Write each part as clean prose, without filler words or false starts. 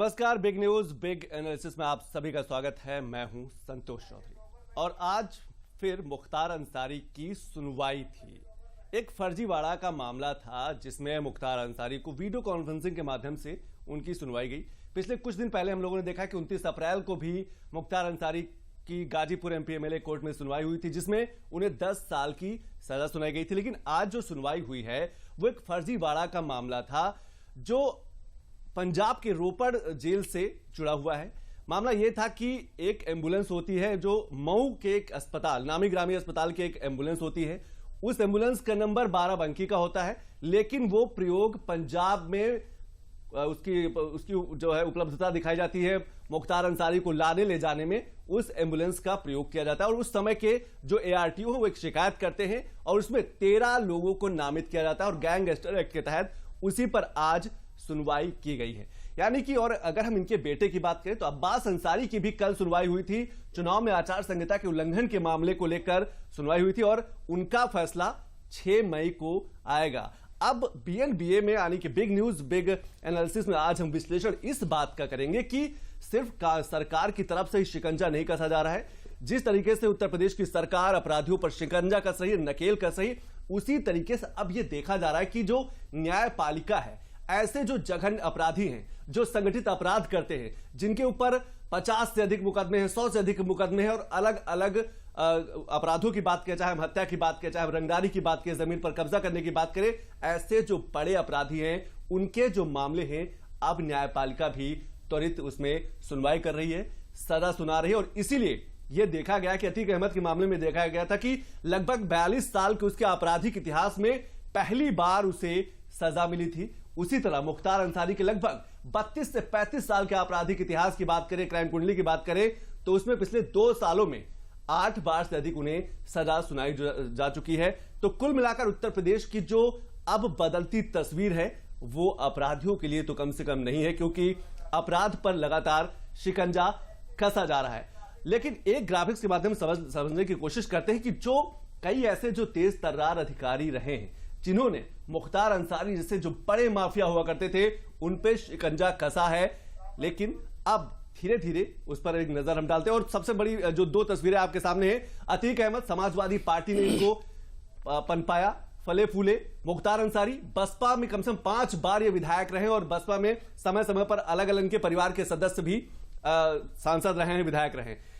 नमस्कार, big news big analysis में आप सभी का स्वागत है। मैं हूं संतोष चौधरी और आज फिर मुख्तार अंसारी की सुनवाई थी। एक फर्जीवाड़ा का मामला था जिसमें मुख्तार अंसारी को वीडियो कॉन्फ्रेंसिंग के माध्यम से उनकी सुनवाई गई। पिछले कुछ दिन पहले हम लोगों ने देखा कि 29 अप्रैल को भी मुख्तार अंसारी की गाजीपुर एमपी एमएलए कोर्ट में सुनवाई हुई थी जिसमें उन्हें 10 साल की सजा सुनाई गई थी। लेकिन आज जो सुनवाई हुई है वो एक फर्जीवाड़ा का मामला था जो पंजाब के रोपड़ जेल से जुड़ा हुआ है। मामला यह था कि एक एम्बुलेंस होती है जो मऊ के एक अस्पताल, नामी ग्रामी अस्पताल की एक एम्बुलेंस होती है। उस एम्बुलेंस का नंबर 12 अंकी का होता है, लेकिन वो प्रयोग पंजाब में उसकी जो है उपलब्धता दिखाई जाती है। मुख्तार अंसारी को लाने ले जाने में उस एम्बुलेंस का प्रयोग किया जाता है और उस समय के जो एआरटीओ है वो एक शिकायत करते हैं और उसमें 13 लोगों को नामित किया जाता है और गैंगस्टर एक्ट के तहत उसी पर आज सुनवाई की गई है। यानी कि और अगर हम इनके बेटे की बात करें तो अब्बास अंसारी की भी कल सुनवाई हुई थी। चुनाव में आचार संहिता के उल्लंघन के मामले को लेकर सुनवाई हुई थी और उनका फैसला 6 मई को आएगा। अब बीएनबीए में यानी कि बिग न्यूज बिग एनालिसिस में आज हम विश्लेषण इस बात का करेंगे कि सिर्फ सरकार की तरफ से ही शिकंजा नहीं कसा जा रहा है। जिस तरीके से उत्तर प्रदेश की सरकार अपराधियों पर शिकंजा कस रही है, नकेल कस रही, उसी तरीके से अब यह देखा जा रहा है कि जो न्यायपालिका है, ऐसे जो जघन्य अपराधी हैं, जो संगठित अपराध करते हैं, जिनके ऊपर 50 से अधिक मुकदमे हैं, 100 से अधिक मुकदमे हैं और अलग अलग अपराधों की बात करें, चाहे हम हत्या की बात करें, चाहे हम रंगदारी की बात करें, जमीन पर कब्जा करने की बात करें, ऐसे जो बड़े अपराधी हैं उनके जो मामले हैं अब न्यायपालिका भी त्वरित उसमें सुनवाई कर रही है, सजा सुना रही है। और इसीलिए यह देखा गया कि अतीक अहमद के मामले में देखा गया था कि लगभग 42 साल के उसके आपराधिक इतिहास में पहली बार उसे सजा मिली थी। उसी तरह मुख्तार अंसारी के लगभग 32 से 35 साल के आपराधिक इतिहास की बात करें, क्राइम कुंडली की बात करें, तो उसमें पिछले 2 सालों में 8 बार से अधिक उन्हें सजा सुनाई जा चुकी है। तो कुल मिलाकर उत्तर प्रदेश की जो अब बदलती तस्वीर है वो अपराधियों के लिए तो कम से कम नहीं है, क्योंकि अपराध पर लगातार शिकंजा कसा जा रहा है। लेकिन एक ग्राफिक्स के माध्यम से समझने की कोशिश करते हैं कि जो कई ऐसे जो तेज तर्रार अधिकारी रहे हैं जिन्होंने मुख्तार अंसारी जैसे जो बड़े माफिया हुआ करते थे उन पे शिकंजा कसा है, लेकिन अब धीरे धीरे उस पर एक नजर हम डालते हैं। और सबसे बड़ी जो 2 तस्वीरें आपके सामने हैं, अतीक अहमद, समाजवादी पार्टी ने इनको पनपाया, फले फूले। मुख्तार अंसारी बसपा में कम से कम 5 बार ये विधायक रहे और बसपा में समय समय पर अलग अलग के परिवार के सदस्य भी सांसद रहे हैं, विधायक रहे हैं।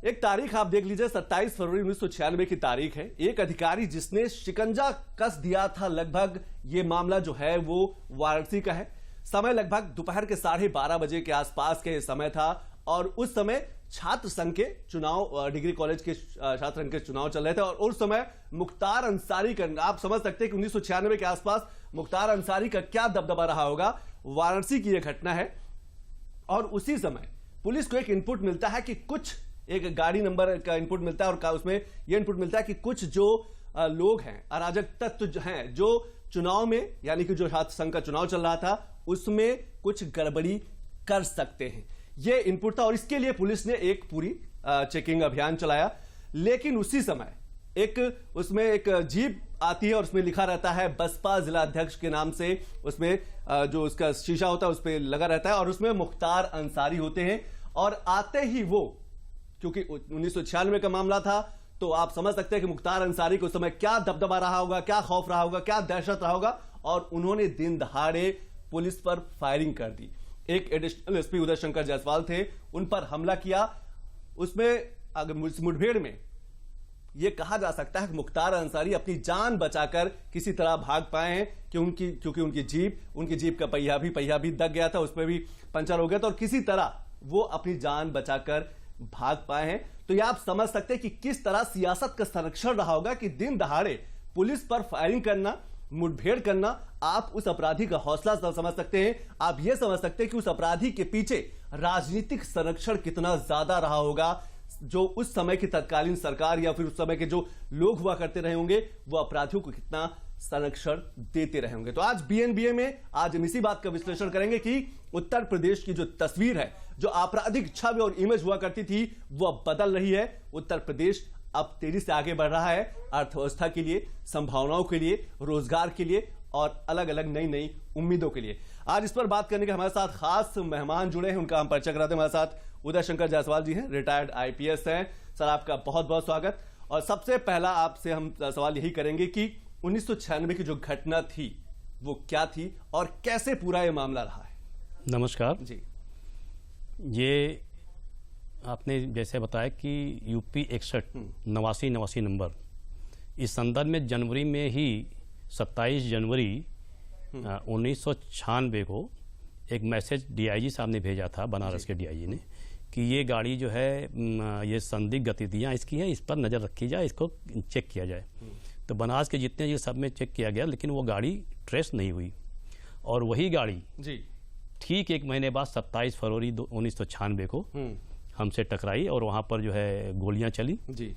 एक तारीख आप देख लीजिए, 27 फरवरी 1996 की तारीख है। एक अधिकारी जिसने शिकंजा कस दिया था, लगभग ये मामला जो है वो वाराणसी का है। समय लगभग दोपहर के 12:30 बजे के आसपास के समय था और उस समय छात्र संघ के चुनाव, डिग्री कॉलेज के छात्र संघ के चुनाव चल रहे थे और उस समय मुख्तार अंसारी का, आप समझ सकते हैं कि 1996 के आसपास मुख्तार अंसारी का क्या दबदबा रहा होगा। वाराणसी की यह घटना है और उसी समय पुलिस को एक इनपुट मिलता है कि कुछ एक गाड़ी नंबर का इनपुट मिलता है और उसमें यह इनपुट मिलता है कि कुछ जो लोग हैं, अराजक तत्व हैं, जो चुनाव में यानी कि जो छात्र संघ का चुनाव चल रहा था उसमें कुछ गड़बड़ी कर सकते हैं, यह इनपुट था। और इसके लिए पुलिस ने एक पूरी चेकिंग अभियान चलाया। लेकिन उसी समय उसमें एक जीप आती है और उसमें लिखा रहता है बसपा जिला अध्यक्ष के नाम से, उसमें जो उसका शीशा होता है उस पर लगा रहता है और उसमें मुख्तार अंसारी होते हैं। और आते ही वो, क्योंकि 1996 का मामला था, तो आप समझ सकते हैं कि मुख्तार अंसारी को उस समय क्या दबदबा रहा होगा, क्या खौफ रहा होगा, क्या दहशत रहा होगा। और उन्होंने दिन दहाड़े पुलिस पर फायरिंग कर दी। एक एडिशनल एसपी उदय शंकर जायसवाल थे, उन पर हमला किया। उसमें मुठभेड़ में यह कहा जा सकता है कि मुख्तार अंसारी अपनी जान बचाकर किसी तरह भाग पाए हैं, क्योंकि उनकी जीप का पहिया भी दग गया था, उसमें भी पंचर हो गया था और किसी तरह वो अपनी जान बचाकर भाग पाए हैं। तो यह आप समझ सकते हैं कि किस तरह सियासत का संरक्षण रहा होगा कि दिन दहाड़े पुलिस पर फायरिंग करना, मुठभेड़ करना। आप उस अपराधी का हौसला समझ सकते हैं, आप यह समझ सकते हैं कि उस अपराधी के पीछे राजनीतिक संरक्षण कितना ज्यादा रहा होगा। जो उस समय की तत्कालीन सरकार या फिर उस समय के जो लोग हुआ करते रहे होंगे वो अपराधियों को कितना संरक्षण देते रहे होंगे। तो आज बीएनबीए में आज हम इसी बात का विश्लेषण करेंगे कि उत्तर प्रदेश की जो तस्वीर है, जो आपराधिक छवि और इमेज हुआ करती थी, वो अब बदल रही है। उत्तर प्रदेश अब तेजी से आगे बढ़ रहा है अर्थव्यवस्था के लिए, संभावनाओं के लिए, रोजगार के लिए और अलग अलग नई नई उम्मीदों के लिए। आज इस पर बात करने के हमारे साथ खास मेहमान जुड़े हैं, उनका हम परिचय कराते हैं। हमारे साथ उदय शंकर जायसवाल जी हैं, रिटायर्ड आईपीएस हैं। सर, आपका बहुत बहुत स्वागत। और सबसे पहला आपसे हम सवाल यही करेंगे कि 1996 की जो घटना थी वो क्या थी और कैसे पूरा ये मामला रहा है? नमस्कार जी। ये आपने जैसे बताया कि यूपी 61 89 नंबर, इस संदर्भ में जनवरी में ही 27 जनवरी 1996 को एक मैसेज डीआईजी साहब ने भेजा था, बनारस के डीआईजी ने, कि ये गाड़ी जो है ये संदिग्ध गतिविधियाँ इसकी हैं, इस पर नज़र रखी जाए, इसको चेक किया जाए। तो बनारस के जितने ये सब में चेक किया गया, लेकिन वो गाड़ी ट्रेस नहीं हुई। और वही गाड़ी जी ठीक एक महीने बाद 27 फरवरी 1996 को हमसे टकराई और वहाँ पर जो है गोलियाँ चली जी।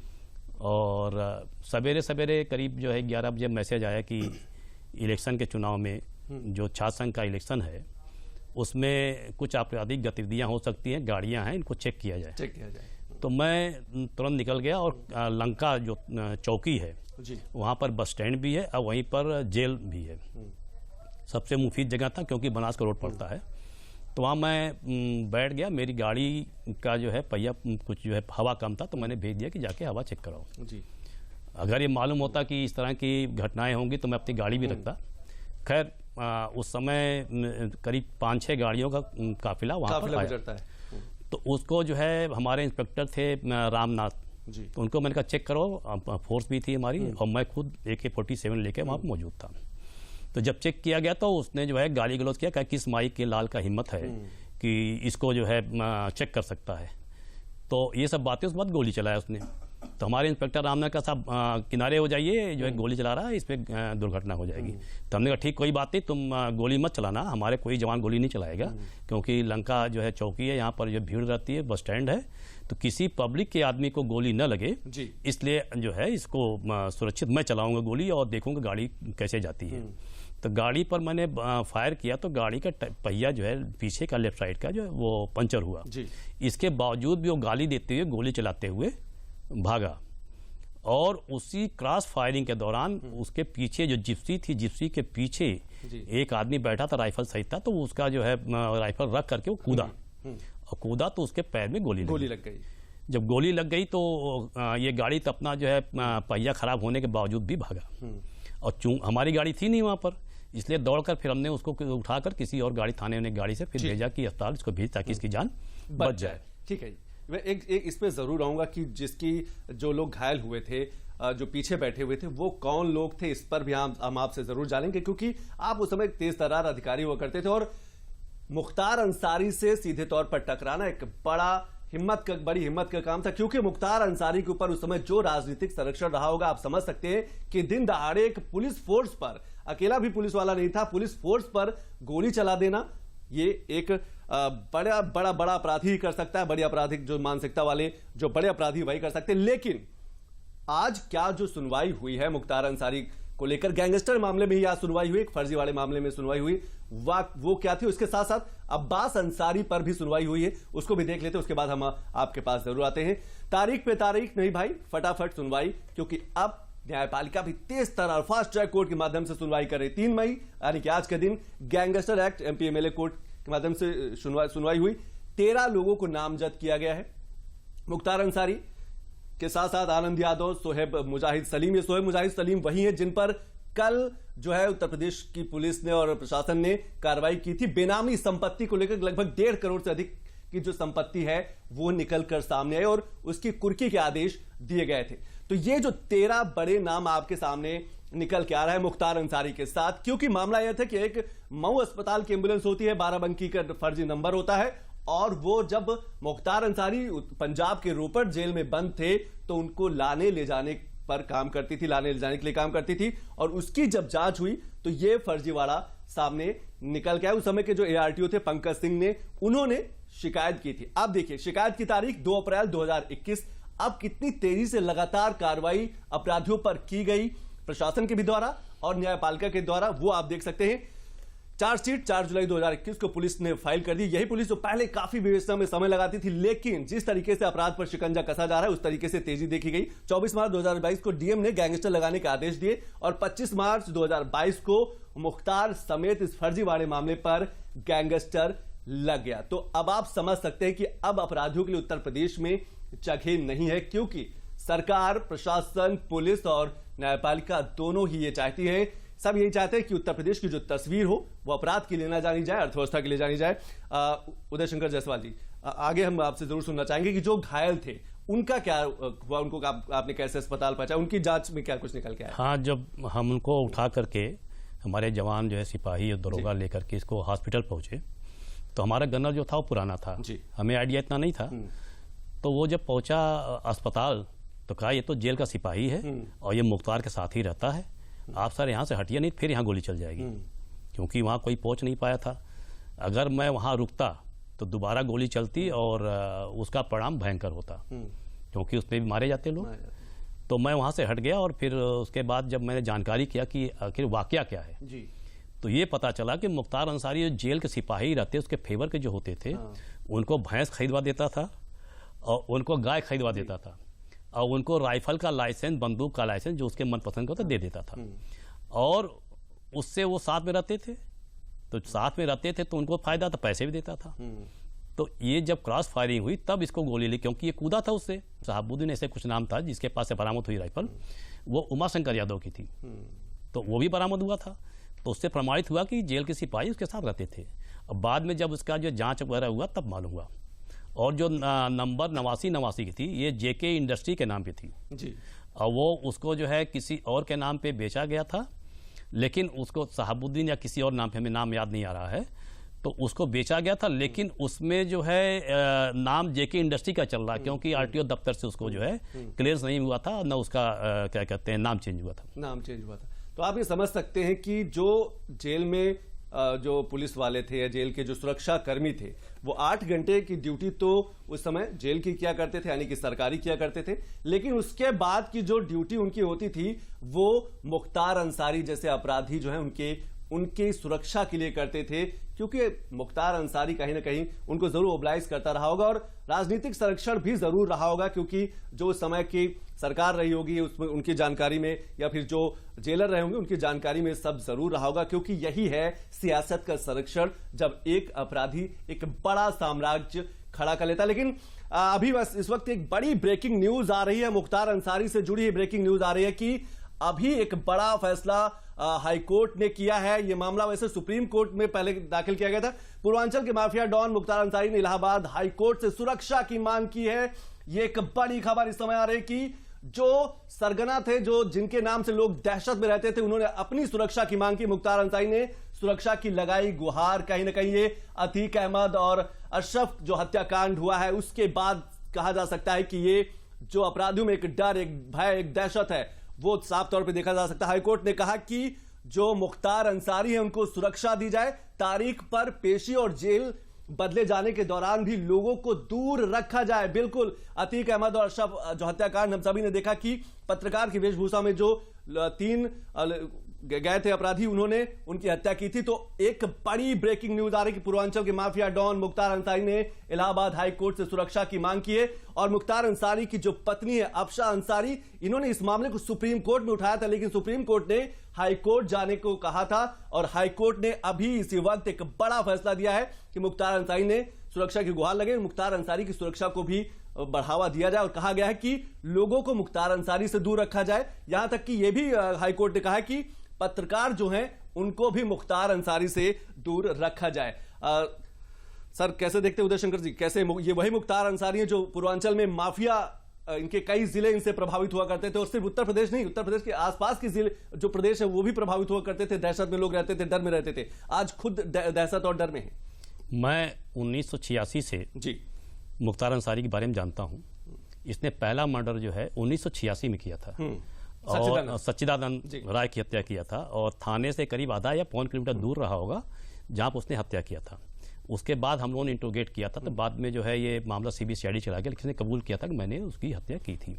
और सवेरे सवेरे करीब जो है 11 बजे मैसेज आया कि इलेक्शन के चुनाव में जो छात्र संघ का इलेक्शन है उसमें कुछ आपराधिक गतिविधियां हो सकती हैं, गाड़ियां हैं, इनको चेक किया जाए। तो मैं तुरंत निकल गया और लंका जो चौकी है जी, वहाँ पर बस स्टैंड भी है और वहीं पर जेल भी है। सबसे मुफीद जगह था क्योंकि बनारस का रोड पड़ता है। तो वहाँ मैं बैठ गया। मेरी गाड़ी का जो है पहिया कुछ जो है हवा कम था, तो मैंने भेज दिया कि जाके हवा चेक कराओ जी। अगर ये मालूम होता कि इस तरह की घटनाएं होंगी तो मैं अपनी गाड़ी भी रखता। खैर उस समय करीब 5-6 गाड़ियों का काफिला वहाँ पर आया। तो उसको जो है हमारे इंस्पेक्टर थे रामनाथ जी, तो उनको मैंने कहा चेक करो। फोर्स भी थी हमारी और मैं खुद AK-47 लेके वहाँ पर मौजूद था। तो जब चेक किया गया तो उसने जो है गाली गलौज किया, किस माई के लाल का हिम्मत है कि इसको जो है चेक कर सकता है। तो ये सब बातें, उसके बाद गोली चलाया उसने। तो हमारे इंस्पेक्टर रामनाथ का साहब किनारे हो जाइए, जो है गोली चला रहा है, इस पर दुर्घटना हो जाएगी। तो हमने कहा ठीक, कोई बात नहीं, तुम गोली मत चलाना, हमारे कोई जवान गोली नहीं चलाएगा, क्योंकि लंका जो है चौकी है, यहाँ पर जो भीड़ रहती है, बस स्टैंड है, तो किसी पब्लिक के आदमी को गोली न लगे जी, इसलिए जो है इसको सुरक्षित मैं चलाऊंगा गोली और देखूंगा गाड़ी कैसे जाती है। तो गाड़ी पर मैंने फायर किया तो गाड़ी का पहिया जो है पीछे का लेफ्ट साइड का जो है वो पंचर हुआ जी। इसके बावजूद भी वो गाली देते हुए, गोली चलाते हुए भागा। और उसी क्रॉस फायरिंग के दौरान उसके पीछे जो जिप्सी थी, जिप्सी के पीछे एक आदमी बैठा था, राइफल सहित था, तो उसका जो है राइफल रख करके वो कूदा और कूदा तो उसके पैर में गोली लग गई। जब गोली लग गई तो ये गाड़ी तो अपना जो है पहिया खराब होने के बावजूद भी भागा। और हमारी गाड़ी थी नहीं वहां पर, इसलिए दौड़कर फिर हमने उसको उठाकर किसी और गाड़ी, थाने ने गाड़ी से फिर भेजा कि अस्पताल इसको भेज, ताकि इसकी जान बच जाए। ठीक है। मैं एक इस पे जरूर आऊंगा कि जिसकी जो लोग घायल हुए थे, जो पीछे बैठे हुए थे, वो कौन लोग थे, इस पर भी हम आपसे जरूर जानेंगे, क्योंकि आप उस समय तेज तर्रार अधिकारी हुआ करते थे और मुख्तार अंसारी से सीधे तौर पर टकराना एक बड़ी हिम्मत का काम था। क्योंकि मुख्तार अंसारी के ऊपर उस समय जो राजनीतिक संरक्षण रहा होगा, आप समझ सकते हैं कि दिन दहाड़े एक पुलिस फोर्स पर, अकेला भी पुलिस वाला नहीं था, पुलिस फोर्स पर गोली चला देना, ये एक बड़ा अपराधी ही कर सकता है। बड़ी आपराधिक जो मानसिकता वाले जो बड़े अपराधी वही कर सकते हैं। लेकिन आज क्या जो सुनवाई हुई है मुख्तार अंसारी को लेकर, गैंगस्टर मामले में ही आज सुनवाई हुई, एक फर्जीवाड़े मामले में सुनवाई हुई, वो क्या थी, उसके साथ साथ अब्बास अंसारी पर भी सुनवाई हुई है, उसको भी देख लेते हैं। उसके बाद हम आपके पास जरूर आते हैं। तारीख पे तारीख नहीं भाई, फटाफट सुनवाई, क्योंकि अब न्यायपालिका भी तेज तर्रार फास्ट ट्रैक कोर्ट के माध्यम से सुनवाई करे। 3 मई यानी कि आज के दिन गैंगस्टर एक्ट MP-MLA कोर्ट के माध्यम से सुनवाई हुई। 13 लोगों को नामजद किया गया है। मुख्तार अंसारी के साथ साथ आनंद यादव, सोहेब मुजाहिद सलीम, ये सोहेब मुजाहिद सलीम वही है जिन पर कल जो है उत्तर प्रदेश की पुलिस ने और प्रशासन ने कार्रवाई की थी। बेनामी संपत्ति को लेकर लगभग 1.5 करोड़ से अधिक की जो संपत्ति है वो निकलकर सामने आई और उसकी कुर्की के आदेश दिए गए थे। तो ये जो 13 बड़े नाम आपके सामने निकल के आ रहा है मुख्तार अंसारी के साथ, क्योंकि मामला यह था कि एक मऊ अस्पताल की एम्बुलेंस होती है, बाराबंकी का फर्जी नंबर होता है, और वो जब मुख्तार अंसारी पंजाब के रोपड़ जेल में बंद थे तो उनको लाने ले जाने पर काम करती थी, लाने ले जाने के लिए काम करती थी। और उसकी जब जांच हुई तो ये फर्जीवाड़ा सामने निकल के आया। उस समय के जो ARTO थे पंकज सिंह ने, उन्होंने शिकायत की थी। अब देखिए शिकायत की तारीख 2 अप्रैल 2021। अब कितनी तेजी से लगातार कार्रवाई अपराधियों पर की गई, प्रशासन के भी द्वारा और न्यायपालिका के द्वारा, वो आप देख सकते हैं। चार्जशीट 4 जुलाई 2021 को पुलिस ने फाइल कर दी। यही पुलिस जो पहले काफी विवेचना में समय लगाती थी, लेकिन जिस तरीके से अपराध पर शिकंजा कसा जा रहा है उस तरीके से तेजी देखी गई। 24 मार्च 2022 को डीएम ने गैंगस्टर लगाने के आदेश दिए और 25 मार्च 2022 को मुख्तार समेत इस फर्जीवाड़े मामले पर गैंगस्टर लग गया। तो अब आप समझ सकते हैं कि अब अपराधियों के लिए उत्तर प्रदेश में जगह नहीं है, क्योंकि सरकार, प्रशासन, पुलिस और न्यायपालिका दोनों ही ये चाहती है, सब यही चाहते हैं कि उत्तर प्रदेश की जो तस्वीर हो वो अपराध के लिए ना जानी जाए, अर्थव्यवस्था के लिए जानी जाए। उदय शंकर जायसवाल जी, आगे हम आपसे जरूर सुनना चाहेंगे कि जो घायल थे उनका क्या हुआ, उनको आपने कैसे अस्पताल पहुंचाया, उनकी जांच में क्या कुछ निकल के आया? हाँ, जब हम उनको उठा करके हमारे जवान जो है सिपाही और दरोगा लेकर के इसको हॉस्पिटल पहुंचे, तो हमारा गनर जो था वो पुराना था, हमें आइडिया इतना नहीं था। तो वो जब पहुंचा अस्पताल तो कहा ये तो जेल का सिपाही है और ये मुख्तार के साथ ही रहता है, आप सर यहाँ से हटिए नहीं फिर यहाँ गोली चल जाएगी। क्योंकि वहाँ कोई पहुंच नहीं पाया था। अगर मैं वहाँ रुकता तो दोबारा गोली चलती और उसका परिणाम भयंकर होता, क्योंकि उसमें भी मारे जाते लोग। तो मैं वहाँ से हट गया और फिर उसके बाद जब मैंने जानकारी किया कि आखिर वाकया क्या है जी, तो ये पता चला कि मुख्तार अंसारी जो जेल के सिपाही रहते उसके फेवर के जो होते थे, उनको भैंस खरीदवा देता था और उनको गाय खरीदवा देता था और उनको राइफल का लाइसेंस, बंदूक का लाइसेंस जो उसके मनपसंद का होता दे देता था। और उससे वो साथ में रहते थे, तो साथ में रहते थे तो उनको फायदा था, पैसे भी देता था। तो ये जब क्रॉस फायरिंग हुई तब इसको गोली ली, क्योंकि ये कूदा था उससे। शहाबुद्दीन ऐसे कुछ नाम था जिसके पास से बरामद हुई राइफल, वो उमाशंकर यादव की थी, तो वो भी बरामद हुआ था। तो उससे प्रमाणित हुआ कि जेल के सिपाही उसके साथ रहते थे। अब बाद में जब उसका जो जांच वगैरह हुआ तब मालूम हुआ। और जो नंबर 89 की थी ये जेके इंडस्ट्री के नाम पे थी जी, और वो उसको जो है किसी और के नाम पे बेचा गया था, लेकिन उसको शहाबुद्दीन या किसी और नाम पे, हमें नाम याद नहीं आ रहा है, तो उसको बेचा गया था। लेकिन उसमें जो है नाम जेके इंडस्ट्री का चल रहा है, क्योंकि आरटीओ दफ्तर से उसको जो है क्लियरेंस नहीं हुआ था, न उसका क्या कहते हैं नाम चेंज हुआ था। तो आप ये समझ सकते हैं कि जो जेल में जो पुलिस वाले थे या जेल के जो सुरक्षा कर्मी थे, वो 8 घंटे की ड्यूटी तो उस समय जेल की किया करते थे, यानी कि सरकारी किया करते थे, लेकिन उसके बाद की जो ड्यूटी उनकी होती थी वो मुख्तार अंसारी जैसे अपराधी जो है उनके सुरक्षा के लिए करते थे। क्योंकि मुख्तार अंसारी कहीं ना कहीं उनको जरूर ओबलाइज करता रहा होगा और राजनीतिक संरक्षण भी जरूर रहा होगा, क्योंकि जो उस समय की सरकार रही होगी उसमें उनकी जानकारी में, या फिर जो जेलर रहे होंगे उनकी जानकारी में सब जरूर रहा होगा। क्योंकि यही है सियासत का संरक्षण, जब एक अपराधी एक बड़ा साम्राज्य खड़ा कर लेता। लेकिन अभी बस इस वक्त एक बड़ी ब्रेकिंग न्यूज आ रही है, मुख्तार अंसारी से जुड़ी ब्रेकिंग न्यूज आ रही है कि अभी एक बड़ा फैसला हाईकोर्ट ने किया है। यह मामला वैसे सुप्रीम कोर्ट में पहले दाखिल किया गया था। पूर्वांचल के माफिया डॉन मुख्तार अंसारी ने इलाहाबाद हाईकोर्ट से सुरक्षा की मांग की है। यह एक बड़ी खबर इस समय आ रही है कि जो सरगना थे, जो जिनके नाम से लोग दहशत में रहते थे, उन्होंने अपनी सुरक्षा की मांग की। मुख्तार अंसारी ने सुरक्षा की लगाई गुहार। कहीं ना कहीं ये अतीक अहमद और अशरफ जो हत्याकांड हुआ है उसके बाद कहा जा सकता है कि ये जो अपराधियों में एक डर, एक भय, एक दहशत है, वो साफ तौर पे देखा जा सकता है। हाईकोर्ट ने कहा कि जो मुख्तार अंसारी है उनको सुरक्षा दी जाए, तारीख पर पेशी और जेल बदले जाने के दौरान भी लोगों को दूर रखा जाए। बिल्कुल अतीक अहमद और अशरफ जो हत्याकांड हम सभी ने देखा कि पत्रकार की वेशभूषा में जो 3 गए थे अपराधी, उन्होंने उनकी हत्या की थी। तो एक बड़ी ब्रेकिंग न्यूज आ रही कि पूर्वांचल के माफिया डॉन मुख्तार अंसारी ने इलाहाबाद हाई कोर्ट से सुरक्षा की मांग की है। और मुख्तार अंसारी की जो पत्नी है अफशा अंसारी, इन्होंने इस मामले को सुप्रीम कोर्ट में उठाया था, लेकिन सुप्रीम कोर्ट ने हाई कोर्ट जाने को कहा था और हाई कोर्ट ने अभी इसी वक्त एक बड़ा फैसला दिया है कि मुख्तार अंसारी ने सुरक्षा की गुहार लगे, मुख्तार अंसारी की सुरक्षा को भी बढ़ावा दिया जाए। और कहा गया है कि लोगों को मुख्तार अंसारी से दूर रखा जाए। यहां तक कि यह भी हाईकोर्ट ने कहा है कि पत्रकार जो हैं उनको भी मुख्तार अंसारी से दूर रखा जाए। सर कैसे देखते हैं उदय शंकर जी, कैसे ये वही मुख्तार अंसारी है जो पूर्वांचल में माफिया, इनके कई जिले इनसे प्रभावित हुआ करते थे, और सिर्फ उत्तर प्रदेश नहीं, उत्तर प्रदेश के आसपास के जिले जो प्रदेश है वो भी प्रभावित हुआ करते थे, दहशत में लोग रहते थे, डर में रहते थे, आज खुद दहशत और डर में है। मैं 1986 से जी मुख्तार अंसारी के बारे में जानता हूं। इसने पहला मर्डर जो है 1986 में किया था और सच्चिदानंद राय की हत्या किया था, और थाने से करीब आधा या 1.25 किलोमीटर दूर रहा होगा जहां पर उसने हत्या किया था। उसके बाद हम लोगों ने इंट्रोगेट किया था, तो बाद में जो है ये मामला सीबीसीआईडी चला गया, लेकिन इसने कबूल किया था कि मैंने उसकी हत्या की थी।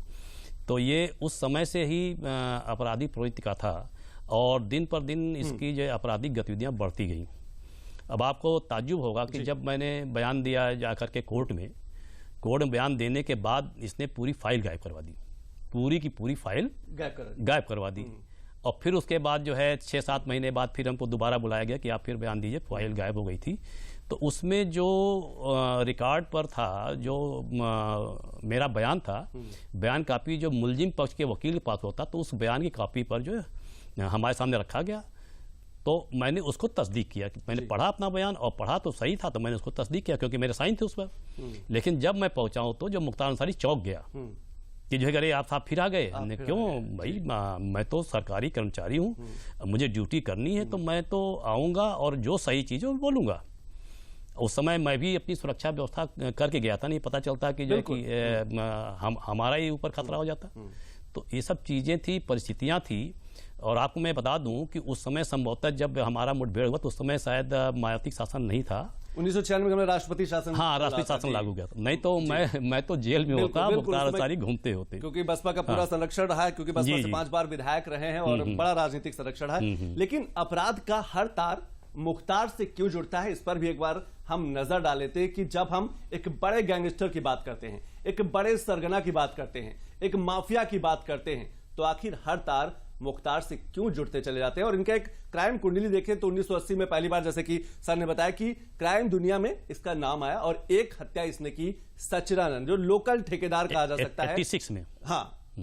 तो ये उस समय से ही आपराधिक प्रवृत्ति का था और दिन पर दिन इसकी जो आपराधिक गतिविधियां बढ़ती गई। अब आपको ताज्जुब होगा कि जब मैंने बयान दिया जाकर के कोर्ट में बयान देने के बाद इसने पूरी फाइल गायब करवा दी, पूरी की पूरी फाइल गायब करवा दी। और फिर उसके बाद जो है 6-7 महीने बाद फिर हमको दोबारा बुलाया गया कि आप फिर बयान दीजिए, फाइल गायब हो गई थी। तो उसमें जो रिकॉर्ड पर था, जो मेरा बयान था, बयान कापी जो मुलजिम पक्ष के वकील के पास होता, तो उस बयान की कॉपी पर जो है हमारे सामने रखा गया। तो मैंने उसको तस्दीक किया कि मैंने पढ़ा अपना बयान, और पढ़ा तो सही था, तो मैंने उसको तस्दीक किया क्योंकि मेरे साइन थे उस पर। लेकिन जब मैं पहुंचा हूं तो जो मुख्तार अंसारी चौंक गया कि जो है अरे आप साहब फिर आ गए। हमने क्यों भाई, मैं तो सरकारी कर्मचारी हूँ, मुझे ड्यूटी करनी है, तो मैं तो आऊँगा और जो सही चीज़ है वो बोलूँगा। उस समय मैं भी अपनी सुरक्षा व्यवस्था करके गया था, नहीं पता चलता कि जो है कि हमारा ही ऊपर खतरा हो जाता। तो ये सब चीज़ें थी, परिस्थितियाँ थी। और आपको मैं बता दूं कि उस समय संभवतः जब हमारा मुठभेड़ हुआ तो उस समय शायद मायावती शासन नहीं था। 1996 में राष्ट्रपति शासन, हाँ, राष्ट्रपति शासन लागू किया था। नहीं तो मैं तो जेल में होता, मुख्तार अंसारी घूमते होते, क्योंकि बसपा का पूरा संरक्षण रहा है, क्योंकि बसपा से 5 बार विधायक रहे हैं और बड़ा राजनीतिक संरक्षण है। लेकिन अपराध का हर तार मुख्तार से क्यों जुड़ता है, इस पर भी एक बार हम नजर डाल लेते हैं कि जब हम एक बड़े गैंगस्टर की बात करते हैं, एक बड़े सरगना की बात करते हैं, एक माफिया की बात करते हैं, तो आखिर हर तार मुख्तार से क्यों जुड़ते चले जाते हैं। और इनका एक क्राइम कुंडली देखें तो 1980 में पहली बार, जैसे कि सर ने बताया, कि क्राइम दुनिया में इसका नाम आया और एक हत्या इसने की सच्चिदानंद, जो लोकल ठेकेदार कहा जा सकता है 86 में। हाँ,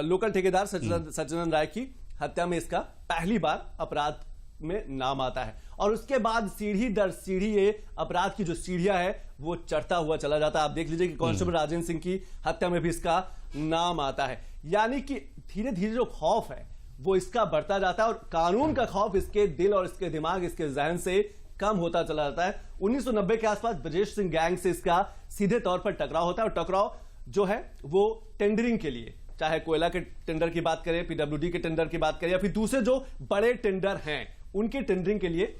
लोकल ठेकेदार सच्चिदानंद राय की हत्या में इसका पहली बार अपराध में नाम आता है। और उसके बाद सीढ़ी दर सीढ़ी ये अपराध की जो सीढ़ियां है वो चढ़ता हुआ चला जाता है। आप देख लीजिए कि कांस्टेबल राजेंद्र सिंह की हत्या में भी इसका नाम आता है। यानी कि धीरे धीरे जो खौफ है वो इसका बढ़ता जाता है और कानून का खौफ इसके दिल और इसके दिमाग, इसके जहन से कम होता चला जाता है। 1990 के आसपास ब्रजेश सिंह गैंग से इसका सीधे तौर पर टकराव होता है, और टकराव जो है वो टेंडरिंग के लिए, चाहे कोयला के टेंडर की बात करें, पीडब्ल्यूडी के टेंडर की बात करें, या फिर दूसरे जो बड़े टेंडर हैं उनके टेंडरिंग के लिए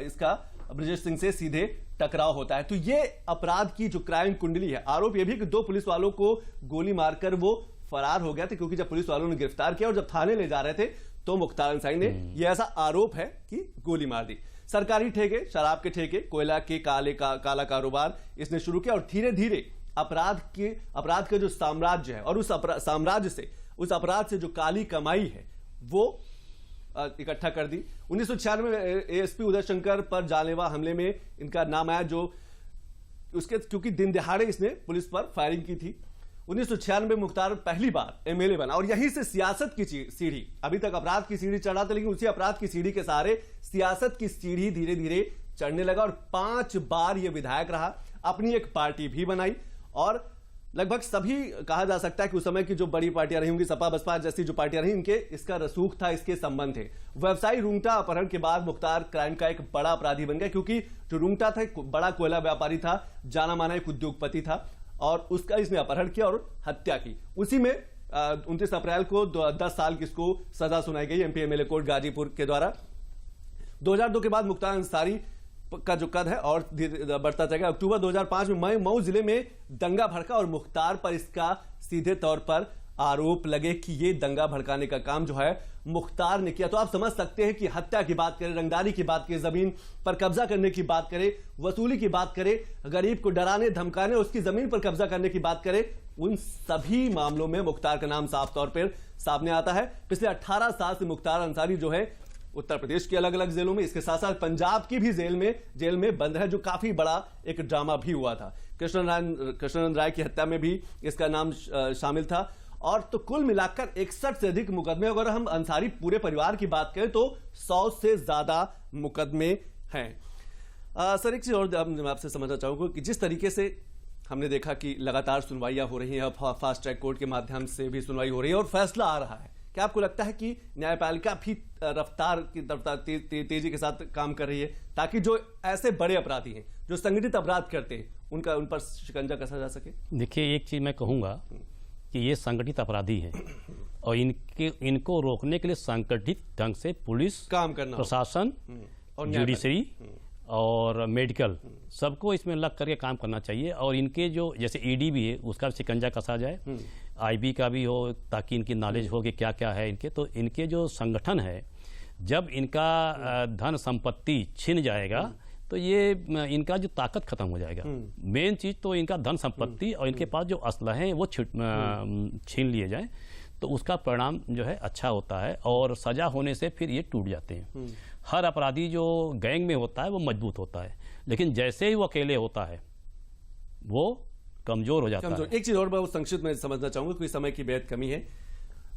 इसका ब्रजेश सिंह से सीधे टकराव होता है। तो ये अपराध की जो क्राइम कुंडली है, आरोप यह भी कि 2 पुलिस वालों को गोली मारकर वो फरार हो गया था, क्योंकि जब पुलिस वालों ने गिरफ्तार किया और जब थाने ले जा रहे थे तो मुख्तार अंसारी ने यह ऐसा आरोप है कि गोली मार दी। सरकारी ठेके, शराब के ठेके, कोयला के काला कारोबार इसने शुरू किया, और धीरे धीरे अपराध का जो साम्राज्य है, और उस साम्राज्य से, उस अपराध से जो काली कमाई है वो इकट्ठा कर दी। 1996 में एएसपी उदय शंकर पर जानलेवा हमले में इनका नाम आया, जो उसके क्योंकि दिन दहाड़े इसने पुलिस पर फायरिंग की थी। 1996 में मुख्तार पहली बार एमएलए बना, और यहीं से सियासत की सीढ़ी, अभी तक अपराध की सीढ़ी चढ़ा था, लेकिन उसी अपराध की सीढ़ी के सहारे सियासत की सीढ़ी धीरे धीरे चढ़ने लगा, और 5 बार यह विधायक रहा, अपनी एक पार्टी भी बनाई, और लगभग सभी, कहा जा सकता है कि उस समय की जो बड़ी पार्टियां रही होंगी, सपा बसपा जैसी जो पार्टियां रही, इनके इसका रसूख था, इसके संबंध थे। व्यवसायी रुंगटा अपहरण के बाद मुख्तार क्राइम का एक बड़ा अपराधी बन गया, क्योंकि जो रुंगटा था एक बड़ा कोयला व्यापारी था, जाना माना एक उद्योगपति था, और उसका इसने अपहरण किया और हत्या की। उसी में 29 अप्रैल को 10 साल की इसको सजा सुनाई गई एमपी एमएलए कोर्ट गाजीपुर के द्वारा। 2002 के बाद मुख्तार अंसारी का जो कद है और बढ़ता जाएगा। अक्टूबर 2005 में मऊ जिले में दंगा भड़का, और मुख्तार पर इसका सीधे तौर पर आरोप लगे कि ये दंगा भड़काने का काम जो है मुख्तार ने किया। तो आप समझ सकते हैं कि हत्या की बात करें, रंगदारी की बात करें, जमीन पर कब्जा करने की बात करें, वसूली की बात करें, गरीब को डराने धमकाने, उसकी जमीन पर कब्जा करने की बात करें, उन सभी मामलों में मुख्तार का नाम साफ तौर पर सामने आता है। पिछले 18 साल से मुख्तार अंसारी जो है उत्तर प्रदेश की अलग अलग जेलों में, इसके साथ साथ पंजाब की भी जेल में बंद है, जो काफी बड़ा एक ड्रामा भी हुआ था। कृष्णानंद राय की हत्या में भी इसका नाम शामिल था। और तो कुल मिलाकर 61 से अधिक मुकदमे, अगर हम अंसारी पूरे परिवार की बात करें तो 100 से ज्यादा मुकदमे हैं। सर, एक चीज और मैं आपसे समझना चाहूंगा कि जिस तरीके से हमने देखा कि लगातार सुनवाइयां हो रही हैं, फास्ट ट्रैक कोर्ट के माध्यम से भी सुनवाई हो रही है और फैसला आ रहा है, क्या आपको लगता है कि न्यायपालिका भी रफ्तार तेजी के साथ काम कर रही है, ताकि जो ऐसे बड़े अपराधी हैं, जो संगठित अपराध करते हैं, उन पर शिकंजा कसा जा सके? देखिए, एक चीज मैं कहूंगा कि ये संगठित अपराधी हैं, और इनको रोकने के लिए संगठित ढंग से पुलिस काम करना, प्रशासन, जुडिशरी और मेडिकल, सबको इसमें लग करके काम करना चाहिए। और इनके जो जैसे ईडी भी है, उसका शिकंजा कसा जाए, आईबी का भी हो, ताकि इनकी नॉलेज हो कि क्या क्या है इनके। तो इनके जो संगठन है, जब इनका धन संपत्ति छिन जाएगा तो ये इनका जो ताकत खत्म हो जाएगा। मेन चीज तो इनका धन संपत्ति और इनके पास जो असलहे हैं वो छीन लिए जाए, तो उसका परिणाम जो है अच्छा होता है और सजा होने से फिर ये टूट जाते हैं। हर अपराधी जो गैंग में होता है वो मजबूत होता है, लेकिन जैसे ही वो अकेले होता है वो कमजोर हो जाता है। एक चीज और मैं संक्षिप्त में समझना चाहूंगा, कोई समय की बेहद कमी है।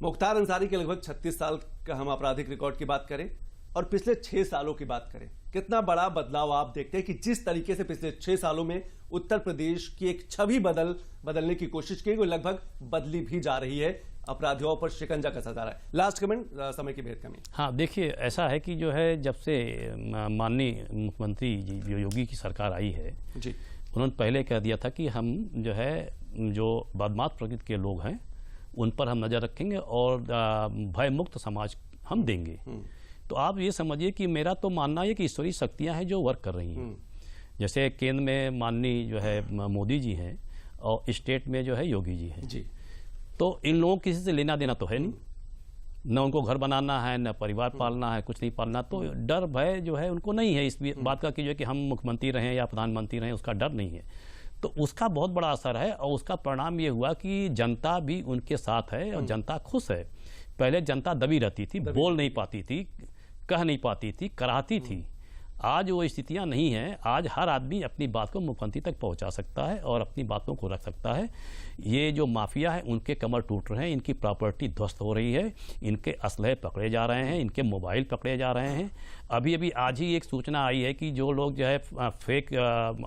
मुख्तार अंसारी के लगभग 36 साल का हम आपराधिक रिकॉर्ड की बात करें और पिछले 6 सालों की बात करें, कितना बड़ा बदलाव आप देखते हैं कि जिस तरीके से पिछले 6 सालों में उत्तर प्रदेश की एक छवि बदलने की कोशिश की, वो लगभग बदली भी जा रही है, अपराधियों पर शिकंजा कसा जा रहा है। लास्ट कमेंट, समय की बेहद कमी। हाँ, देखिए ऐसा है कि जो है जब से माननीय मुख्यमंत्री जी योगी की सरकार आई है जी, उन्होंने पहले कह दिया था कि हम जो है जो बदमाश प्रकृति के लोग हैं उन पर हम नजर रखेंगे और भय मुक्त समाज हम देंगे। तो आप ये समझिए कि मेरा तो मानना है कि ईश्वरीय शक्तियां हैं जो वर्क कर रही हैं। जैसे केंद्र में माननीय जो है मोदी जी हैं और स्टेट में जो है योगी जी हैं जी, तो इन लोगों किसी से लेना देना तो है नहीं, न उनको घर बनाना है न परिवार पालना है, कुछ नहीं पालना, तो डर भय जो है उनको नहीं है इस बात का कि जो है कि हम मुख्यमंत्री रहें या प्रधानमंत्री रहें, उसका डर नहीं है। तो उसका बहुत बड़ा असर है और उसका परिणाम ये हुआ कि जनता भी उनके साथ है और जनता खुश है। पहले जनता दबी रहती थी, बोल नहीं पाती थी, कह नहीं पाती थी, कराहती थी। आज वो स्थितियां नहीं हैं। आज हर आदमी अपनी बात को मुख्यमंत्री तक पहुंचा सकता है और अपनी बातों को रख सकता है। ये जो माफिया है उनके कमर टूट रहे हैं, इनकी प्रॉपर्टी ध्वस्त हो रही है, इनके असलहे पकड़े जा रहे हैं, इनके मोबाइल पकड़े जा रहे हैं। अभी आज ही एक सूचना आई है कि जो लोग जो है फेक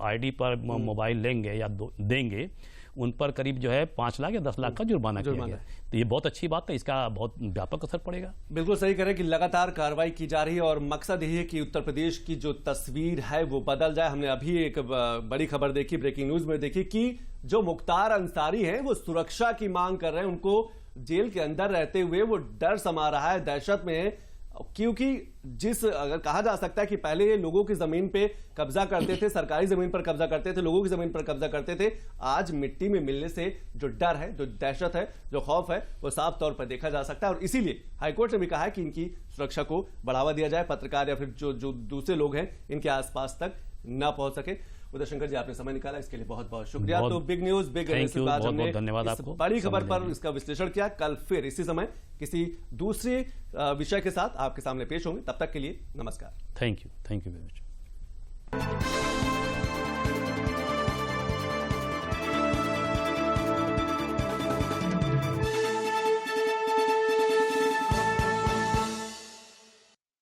आईडी पर मोबाइल लेंगे या देंगे उन पर करीब जो है 5 लाख या 10 लाख का जुर्माना किया गया। तो ये बहुत अच्छी बात है, इसका बहुत व्यापक असर पड़ेगा। बिल्कुल सही करें कि लगातार कार्रवाई की जा रही है और मकसद यही है कि उत्तर प्रदेश की जो तस्वीर है वो बदल जाए। हमने अभी एक बड़ी खबर देखी, ब्रेकिंग न्यूज में देखी कि जो मुख्तार अंसारी हैं वो सुरक्षा की मांग कर रहे हैं, उनको जेल के अंदर रहते हुए वो डर समा रहा है, दहशत में है, क्योंकि अगर कहा जा सकता है कि पहले ये लोगों की जमीन पे कब्जा करते थे, सरकारी जमीन पर कब्जा करते थे, लोगों की जमीन पर कब्जा करते थे, आज मिट्टी में मिलने से जो डर है, जो दहशत है, जो खौफ है, वो साफ तौर पर देखा जा सकता है। और इसीलिए हाईकोर्ट ने भी कहा है कि इनकी सुरक्षा को बढ़ावा दिया जाए, पत्रकार या फिर जो दूसरे लोग हैं इनके आसपास तक ना पहुंच सके। उदय शंकर जी, आपने समय निकाला, इसके लिए बहुत बहुत शुक्रिया। तो बिग न्यूज, बिग बहुत धन्यवाद आपको, बड़ी खबर पर इसका विश्लेषण किया। कल फिर इसी समय किसी दूसरे विषय के साथ आपके सामने पेश होंगे, तब तक के लिए नमस्कार। Thank you very much.